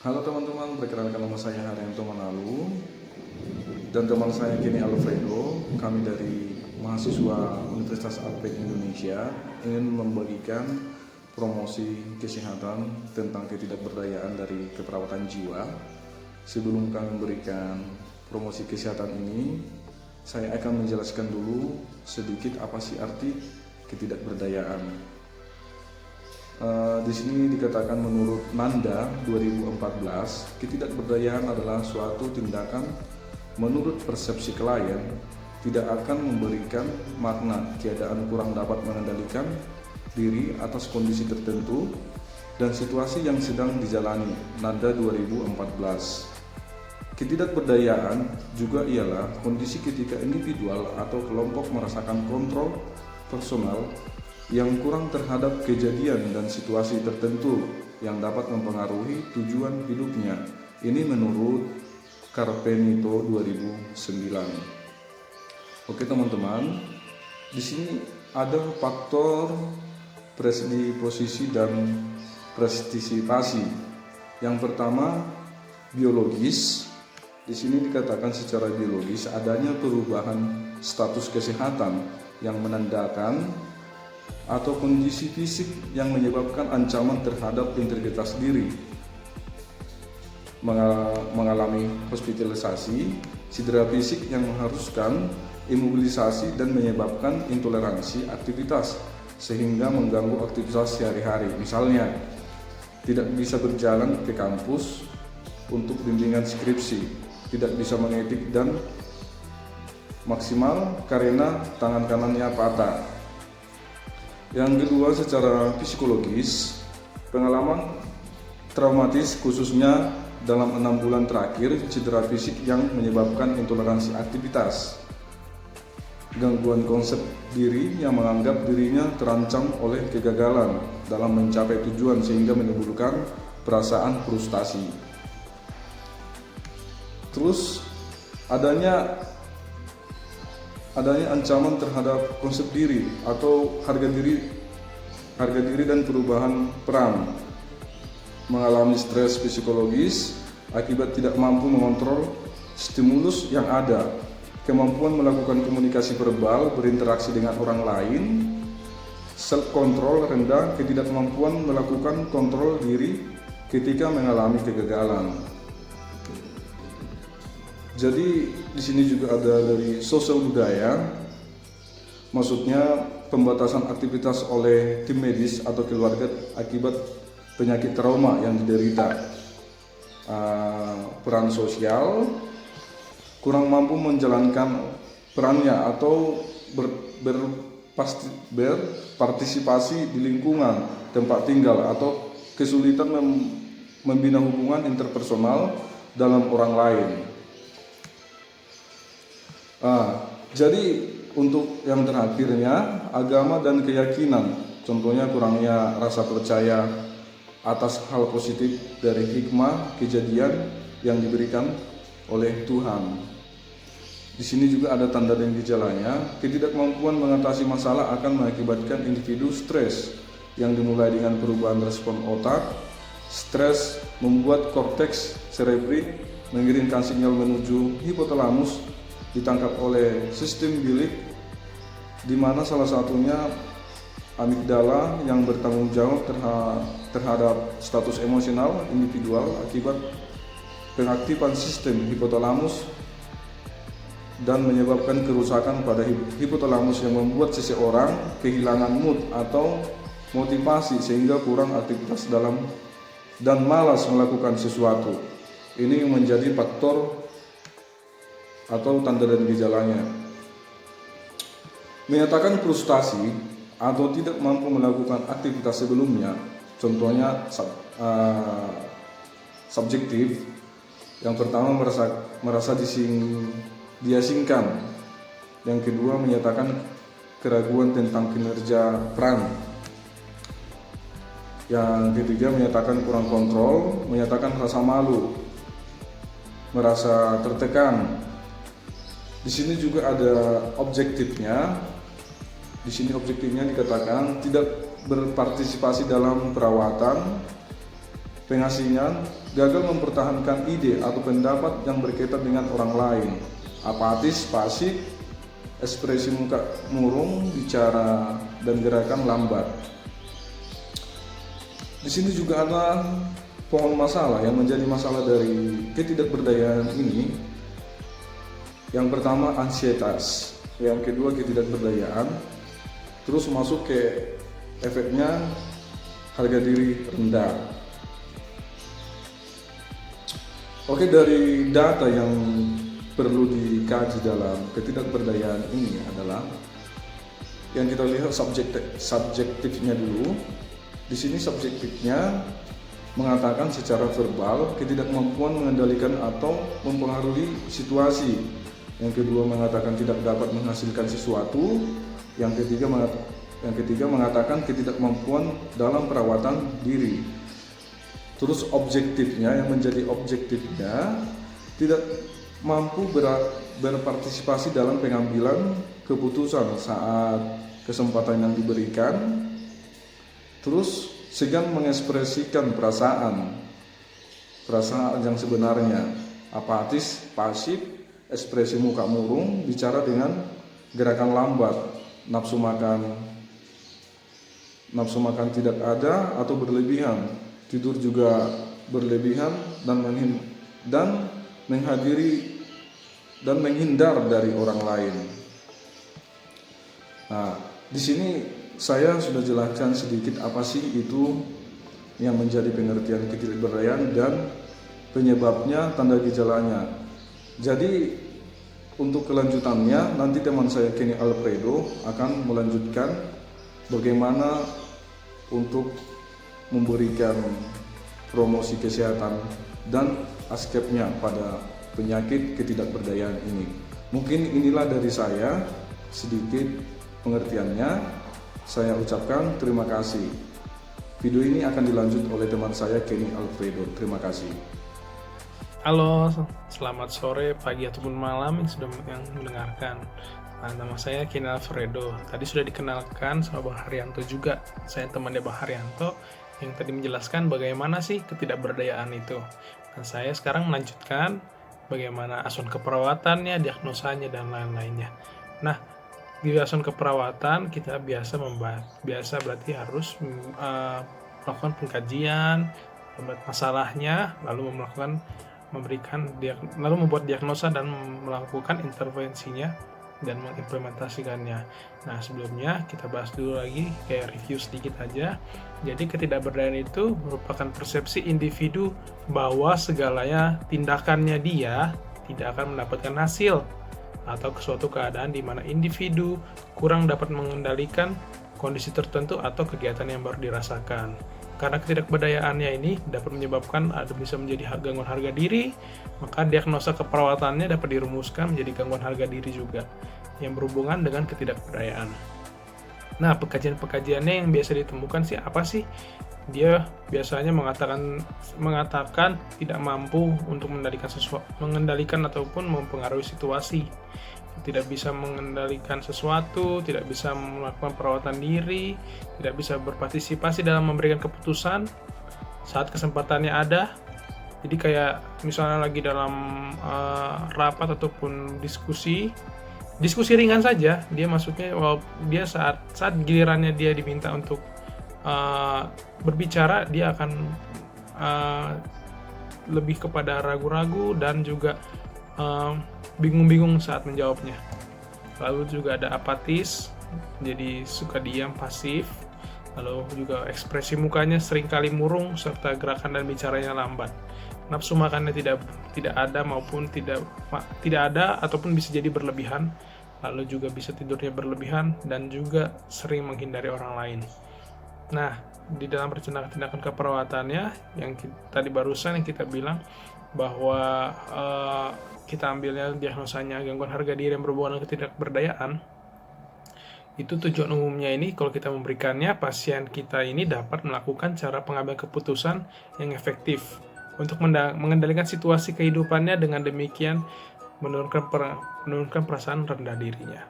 Halo teman-teman, perkenalkan nama saya Haryanto Manalu dan teman saya kini Alfredo. Kami dari mahasiswa Universitas Alpek Indonesia ingin membagikan promosi kesehatan tentang ketidakberdayaan dari keperawatan jiwa. Sebelum kami memberikan promosi kesehatan ini, saya akan menjelaskan dulu sedikit apa sih arti ketidakberdayaan. Di sini dikatakan menurut Nanda 2014, ketidakberdayaan adalah suatu tindakan menurut persepsi klien tidak akan memberikan makna keadaan kurang dapat mengendalikan diri atas kondisi tertentu dan situasi yang sedang dijalani. Nanda 2014. Ketidakberdayaan juga ialah kondisi ketika individual atau kelompok merasakan kontrol personal yang kurang terhadap kejadian dan situasi tertentu yang dapat mempengaruhi tujuan hidupnya. Ini menurut Carpenito 2009. Oke teman-teman, di sini ada faktor predisposisi dan prestisipasi. Yang pertama, biologis. Di sini dikatakan secara biologis adanya perubahan status kesehatan yang menandakan atau kondisi fisik yang menyebabkan ancaman terhadap integritas diri, mengalami hospitalisasi, cedera fisik yang mengharuskan imobilisasi dan menyebabkan intoleransi aktivitas sehingga mengganggu aktivitas sehari-hari. Misalnya, tidak bisa berjalan ke kampus untuk bimbingan skripsi, tidak bisa mengetik dan maksimal karena tangan kanannya patah. Yang kedua, secara psikologis, pengalaman traumatis khususnya dalam 6 bulan terakhir, cedera fisik yang menyebabkan intoleransi aktivitas, gangguan konsep diri yang menganggap dirinya terancam oleh kegagalan dalam mencapai tujuan sehingga menimbulkan perasaan frustasi. Terus adanya ancaman terhadap konsep diri atau harga diri dan perubahan peran, mengalami stres psikologis akibat tidak mampu mengontrol stimulus yang ada, kemampuan melakukan komunikasi verbal, berinteraksi dengan orang lain, self control rendah, ketidakmampuan melakukan kontrol diri ketika mengalami kegagalan. Jadi di sini juga ada dari sosial budaya, maksudnya pembatasan aktivitas oleh tim medis atau keluarga akibat penyakit trauma yang diderita. Peran sosial, kurang mampu menjalankan perannya atau berpartisipasi di lingkungan tempat tinggal atau kesulitan membina hubungan interpersonal dalam orang lain. Jadi untuk yang terakhirnya, agama dan keyakinan, contohnya kurangnya rasa percaya atas hal positif dari hikmah kejadian yang diberikan oleh Tuhan. Di sini juga ada tanda dan gejalanya. Ketidakmampuan mengatasi masalah akan mengakibatkan individu stres yang dimulai dengan perubahan respon otak. Stres membuat korteks cerebri mengirimkan sinyal menuju hipotalamus, ditangkap oleh sistem bilik, di mana salah satunya amigdala yang bertanggung jawab terhadap status emosional individual. Akibat pengaktifan sistem hipotalamus dan menyebabkan kerusakan pada hipotalamus yang membuat seseorang kehilangan mood atau motivasi sehingga kurang aktivitas dalam dan malas melakukan sesuatu. Ini menjadi faktor atau tanda dan gejalanya. Menyatakan frustasi atau tidak mampu melakukan aktivitas sebelumnya, contohnya subjektif. Yang pertama merasa diasingkan. Yang kedua menyatakan keraguan tentang kinerja peran. Yang ketiga menyatakan kurang kontrol, menyatakan rasa malu, merasa tertekan. Di sini juga ada objektifnya. Di sini objektifnya dikatakan tidak berpartisipasi dalam perawatan, pengasingan, gagal mempertahankan ide atau pendapat yang berkaitan dengan orang lain, apatis, pasif, ekspresi muka murung, bicara dan gerakan lambat. Di sini juga ada pohon masalah yang menjadi masalah dari ketidakberdayaan ini. Yang pertama ansietas, yang kedua ketidakberdayaan, terus masuk ke efeknya harga diri rendah. Oke, dari data yang perlu dikaji dalam ketidakberdayaan ini adalah yang kita lihat subjektifnya dulu. Di sini subjektifnya mengatakan secara verbal ketidakmampuan mengendalikan atau mempengaruhi situasi. Yang kedua mengatakan tidak dapat menghasilkan sesuatu. Yang ketiga mengatakan ketidakmampuan dalam perawatan diri. Terus objektifnya, yang menjadi objektifnya tidak mampu berpartisipasi dalam pengambilan keputusan saat kesempatan yang diberikan. Terus segan mengekspresikan perasaan yang sebenarnya, apatis, pasif, ekspresi muka murung, bicara dengan gerakan lambat, nafsu makan tidak ada atau berlebihan, tidur juga berlebihan, dan menghindar dari orang lain. Nah, di sini saya sudah jelaskan sedikit apa sih itu yang menjadi pengertian ketidakberdayaan dan penyebabnya, tanda gejalanya. Jadi untuk kelanjutannya nanti teman saya Kenny Alfredo akan melanjutkan bagaimana untuk memberikan promosi kesehatan dan aspeknya pada penyakit ketidakberdayaan ini. Mungkin inilah dari saya sedikit pengertiannya. Saya ucapkan terima kasih. Video ini akan dilanjut oleh teman saya Kenny Alfredo. Terima kasih. Halo, selamat sore, pagi ataupun malam yang sudah mendengarkan. Nama saya Kenny Alfredo. Tadi sudah dikenalkan sama Bang Haryanto juga. Saya temannya Bang Haryanto yang tadi menjelaskan bagaimana sih ketidakberdayaan itu. Dan saya sekarang melanjutkan bagaimana asuhan keperawatannya, diagnosanya, dan lain-lainnya. Nah, di asuhan keperawatan kita biasa berarti harus melakukan pengkajian masalahnya, lalu membuat diagnosa dan melakukan intervensinya dan mengimplementasikannya. Nah, sebelumnya kita bahas dulu lagi, kayak review sedikit aja. Jadi ketidakberdayaan itu merupakan persepsi individu bahwa segalanya tindakannya dia tidak akan mendapatkan hasil, atau suatu keadaan di mana individu kurang dapat mengendalikan kondisi tertentu atau kegiatan yang baru dirasakan. Karena ketidakberdayaannya ini dapat menyebabkan bisa menjadi gangguan harga diri, maka diagnosa keperawatannya dapat dirumuskan menjadi gangguan harga diri juga yang berhubungan dengan ketidakberdayaan. Nah, pekajian-pekajiannya yang biasa ditemukan sih apa sih? Dia biasanya mengatakan tidak mampu untuk mengendalikan ataupun mempengaruhi situasi, tidak bisa mengendalikan sesuatu, tidak bisa melakukan perawatan diri, tidak bisa berpartisipasi dalam memberikan keputusan saat kesempatannya ada. Jadi kayak misalnya lagi dalam rapat ataupun diskusi ringan saja, dia maksudnya dia saat gilirannya dia diminta untuk berbicara, dia akan lebih kepada ragu-ragu dan juga bingung-bingung saat menjawabnya. Lalu juga ada apatis, jadi suka diam, pasif. Lalu juga ekspresi mukanya seringkali murung serta gerakan dan bicaranya lambat. Nafsu makannya tidak ada maupun tidak ada ataupun bisa jadi berlebihan. Lalu juga bisa tidurnya berlebihan dan juga sering menghindari orang lain. Nah, di dalam tindakan keperawatannya yang tadi barusan yang kita bilang bahwa kita ambilnya diagnosanya gangguan harga diri yang berhubungan dengan ketidakberdayaan, itu tujuan umumnya ini kalau kita memberikannya, pasien kita ini dapat melakukan cara pengambilan keputusan yang efektif untuk mengendalikan situasi kehidupannya, dengan demikian menurunkan perasaan rendah dirinya.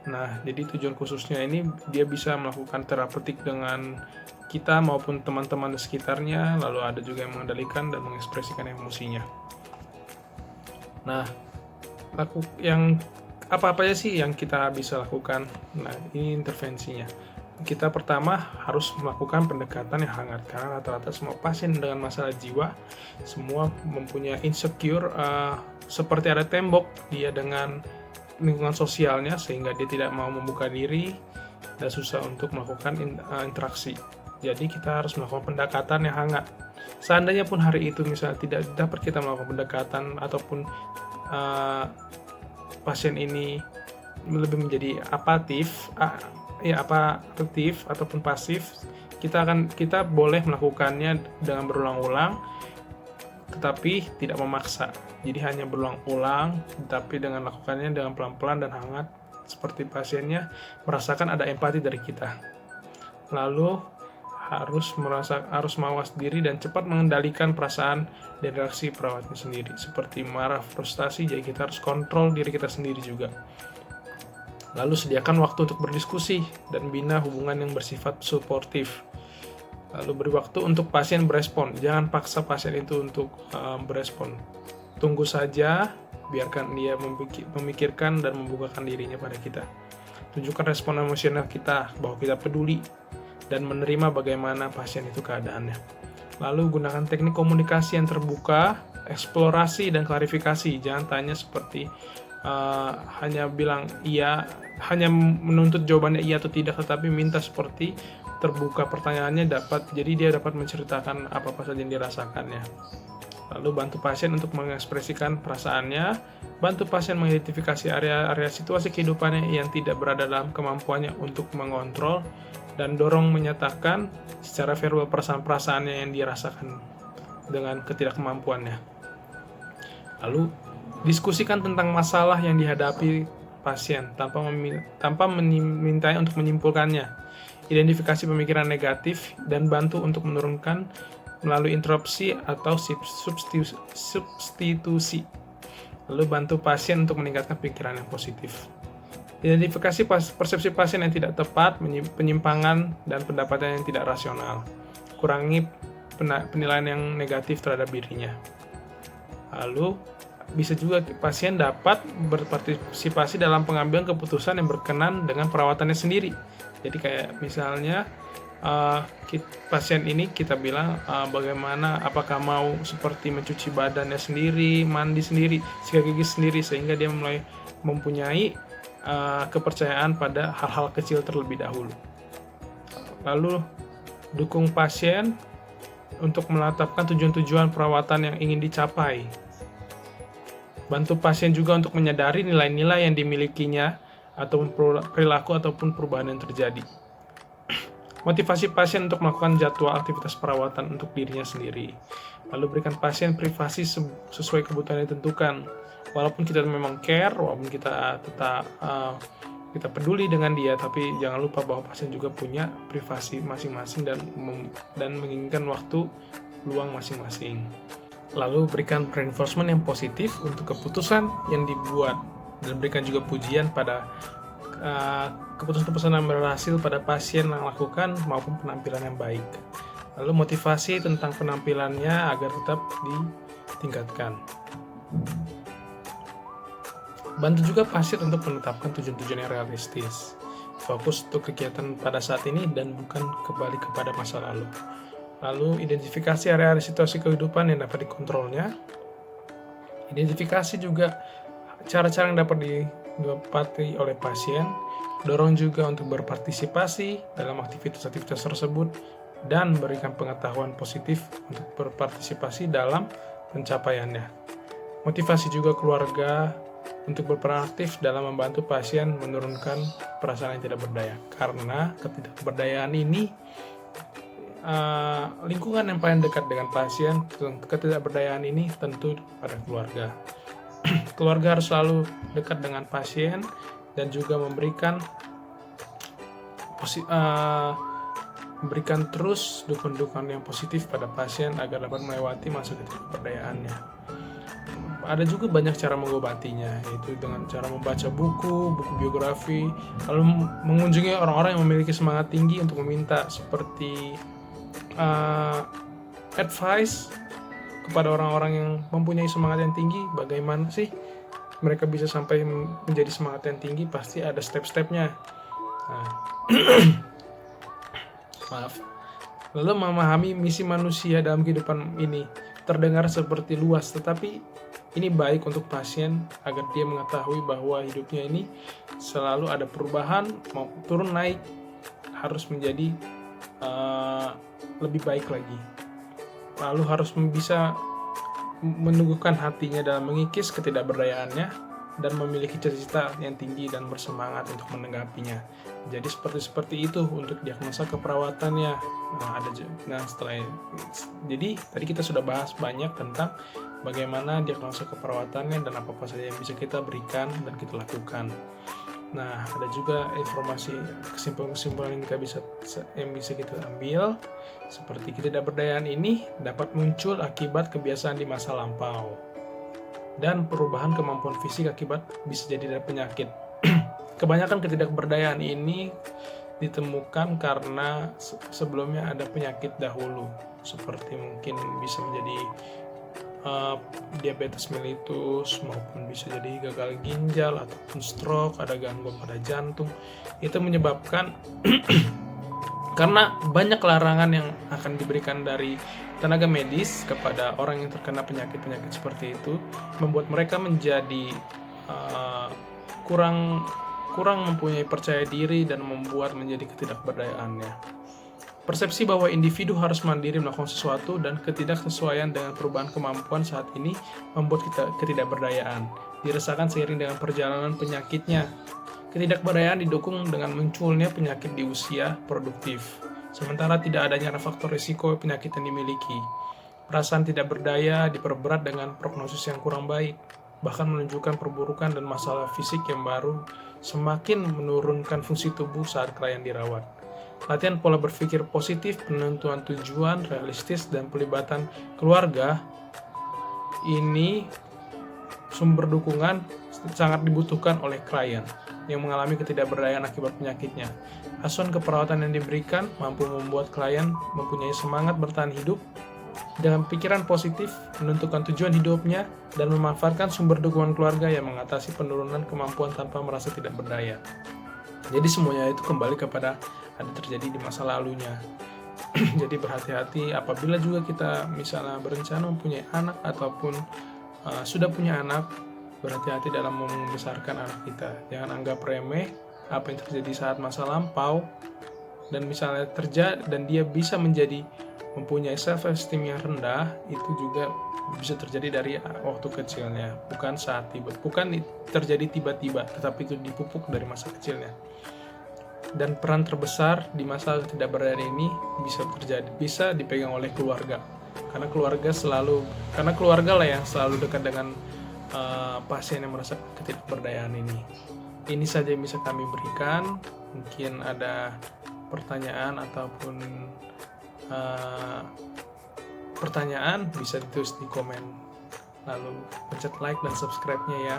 Nah, jadi tujuan khususnya ini dia bisa melakukan terapeutik dengan kita maupun teman-teman di sekitarnya, lalu ada juga yang mengendalikan dan mengekspresikan emosinya. Nah, yang apa-apa aja sih yang kita bisa lakukan? Nah, ini intervensinya. Kita pertama harus melakukan pendekatan yang hangat, karena rata-rata semua pasien dengan masalah jiwa semua mempunyai insecure, seperti ada tembok dia dengan lingkungan sosialnya, sehingga dia tidak mau membuka diri dan susah untuk melakukan interaksi. Jadi kita harus melakukan pendekatan yang hangat. Seandainya pun hari itu misalnya tidak dapat kita melakukan pendekatan, ataupun pasien ini lebih menjadi apatif ataupun pasif, kita boleh melakukannya dengan berulang-ulang, tetapi tidak memaksa. Jadi hanya berulang-ulang, tetapi dengan lakukannya dengan pelan-pelan dan hangat, seperti pasiennya merasakan ada empati dari kita. Lalu harus mawas diri dan cepat mengendalikan perasaan dan reaksi perawatnya sendiri, seperti marah, frustasi. Jadi kita harus kontrol diri kita sendiri juga. Lalu sediakan waktu untuk berdiskusi dan bina hubungan yang bersifat suportif. Lalu beri waktu untuk pasien berespon. Jangan paksa pasien itu untuk berespon. Tunggu saja, biarkan dia memikirkan dan membukakan dirinya pada kita. Tunjukkan respon emosional kita, bahwa kita peduli dan menerima bagaimana pasien itu keadaannya. Lalu gunakan teknik komunikasi yang terbuka, eksplorasi dan klarifikasi. Jangan tanya seperti hanya bilang iya, hanya menuntut jawabannya iya atau tidak, tetapi minta seperti terbuka pertanyaannya, jadi dia dapat menceritakan apa-apa saja yang dirasakannya. Lalu bantu pasien untuk mengekspresikan perasaannya, bantu pasien mengidentifikasi area-area situasi kehidupannya yang tidak berada dalam kemampuannya untuk mengontrol, dan dorong menyatakan secara verbal perasaan-perasaannya yang dirasakan dengan ketidakmampuannya. Lalu diskusikan tentang masalah yang dihadapi pasien tanpa memintanya untuk menyimpulkannya. Identifikasi pemikiran negatif dan bantu untuk menurunkan melalui interupsi atau substitusi. Lalu bantu pasien untuk meningkatkan pikiran yang positif. Identifikasi persepsi pasien yang tidak tepat, penyimpangan, dan pendapatan yang tidak rasional. Kurangi penilaian yang negatif terhadap dirinya. Lalu bisa juga pasien dapat berpartisipasi dalam pengambilan keputusan yang berkenan dengan perawatannya sendiri. Jadi kayak misalnya pasien ini kita bilang bagaimana, apakah mau seperti mencuci badannya sendiri, mandi sendiri, sikat gigi sendiri, sehingga dia mulai mempunyai kepercayaan pada hal-hal kecil terlebih dahulu. Lalu dukung pasien untuk menetapkan tujuan-tujuan perawatan yang ingin dicapai. Bantu pasien juga untuk menyadari nilai-nilai yang dimilikinya, ataupun perilaku ataupun perubahan yang terjadi. Motivasi pasien untuk melakukan jadwal aktivitas perawatan untuk dirinya sendiri. Lalu berikan pasien privasi sesuai kebutuhan yang ditentukan. Walaupun kita memang care, walaupun kita tetap kita peduli dengan dia, tapi jangan lupa bahwa pasien juga punya privasi masing-masing dan menginginkan waktu luang masing-masing. Lalu berikan reinforcement yang positif untuk keputusan yang dibuat, dan berikan juga pujian pada keputusan-keputusan yang berhasil pada pasien yang lakukan maupun penampilan yang baik. Lalu motivasi tentang penampilannya agar tetap ditingkatkan. Bantu juga pasien untuk menetapkan tujuan-tujuan yang realistis. Fokus untuk kegiatan pada saat ini dan bukan kembali kepada masa lalu. Lalu identifikasi area situasi kehidupan yang dapat dikontrolnya. Identifikasi juga cara-cara yang dapat didapati oleh pasien. Dorong juga untuk berpartisipasi dalam aktivitas-aktivitas tersebut dan berikan pengetahuan positif untuk berpartisipasi dalam pencapaiannya. Motivasi juga keluarga untuk berperan aktif dalam membantu pasien menurunkan perasaan yang tidak berdaya. Karena ketidakberdayaan ini lingkungan yang paling dekat dengan pasien, ketidakberdayaan ini tentu pada keluarga. Keluarga harus selalu dekat dengan pasien dan juga memberikan terus dukungan yang positif pada pasien agar dapat melewati masa ketidakberdayaannya. ada juga banyak cara mengobatinya, yaitu dengan cara membaca buku biografi, lalu mengunjungi orang-orang yang memiliki semangat tinggi untuk meminta seperti advice kepada orang-orang yang mempunyai semangat yang tinggi. Bagaimana sih mereka bisa sampai menjadi semangat yang tinggi? Pasti ada step-stepnya. Nah, maaf. Lalu memahami misi manusia dalam kehidupan ini terdengar seperti luas, tetapi ini baik untuk pasien agar dia mengetahui bahwa hidupnya ini selalu ada perubahan, mau turun naik, harus menjadi lebih baik lagi. Lalu harus bisa meneguhkan hatinya dalam mengikis ketidakberdayaannya dan memiliki cita-cita yang tinggi dan bersemangat untuk menanggapinya. Jadi seperti itu untuk diagnosa keperawatannya. Jadi tadi kita sudah bahas banyak tentang bagaimana diagnosa keperawatannya dan apa saja yang bisa kita berikan dan kita lakukan. Nah, ada juga informasi kesimpulan-kesimpulan yang bisa kita ambil, seperti ketidakberdayaan ini dapat muncul akibat kebiasaan di masa lampau dan perubahan kemampuan fisik akibat bisa jadi dari penyakit. Kebanyakan ketidakberdayaan ini ditemukan karena sebelumnya ada penyakit dahulu, seperti mungkin bisa menjadi diabetes mellitus, maupun bisa jadi gagal ginjal ataupun stroke, ada gangguan pada jantung. Itu menyebabkan karena banyak larangan yang akan diberikan dari tenaga medis kepada orang yang terkena penyakit-penyakit seperti itu, membuat mereka menjadi kurang mempunyai percaya diri dan membuat menjadi ketidakberdayaannya. Persepsi bahwa individu harus mandiri melakukan sesuatu dan ketidaksesuaian dengan perubahan kemampuan saat ini membuat ketidakberdayaan dirasakan seiring dengan perjalanan penyakitnya. Ketidakberdayaan didukung dengan munculnya penyakit di usia produktif, sementara tidak adanya faktor risiko penyakit yang dimiliki. Perasaan tidak berdaya diperberat dengan prognosis yang kurang baik, bahkan menunjukkan perburukan dan masalah fisik yang baru semakin menurunkan fungsi tubuh saat klien dirawat. Latihan pola berpikir positif, penentuan tujuan realistis, dan pelibatan keluarga ini sumber dukungan sangat dibutuhkan oleh klien yang mengalami ketidakberdayaan akibat penyakitnya. Asuhan keperawatan yang diberikan mampu membuat klien mempunyai semangat bertahan hidup dengan pikiran positif, menentukan tujuan hidupnya, dan memanfaatkan sumber dukungan keluarga yang mengatasi penurunan kemampuan tanpa merasa tidak berdaya. Jadi semuanya itu kembali kepada ada terjadi di masa lalunya. Jadi berhati-hati apabila juga kita misalnya berencana mempunyai anak ataupun sudah punya anak, berhati-hati dalam membesarkan anak kita. Jangan anggap remeh apa yang terjadi saat masa lampau, dan misalnya terjadi dan dia bisa mempunyai self esteem yang rendah, itu juga bisa terjadi dari waktu kecilnya, bukan terjadi tiba-tiba, tetapi itu dipupuk dari masa kecilnya. Dan peran terbesar di masa ketidakberdayaan ini bisa dipegang oleh keluarga, karena keluarga lah yang selalu dekat dengan pasien yang merasa ketidakberdayaan ini. Ini saja yang bisa kami berikan. Mungkin ada pertanyaan ataupun pertanyaan bisa ditulis di komen, lalu pencet like dan subscribe-nya ya.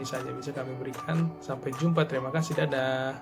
Ini saja bisa kami berikan. Sampai jumpa, terima kasih, dadah.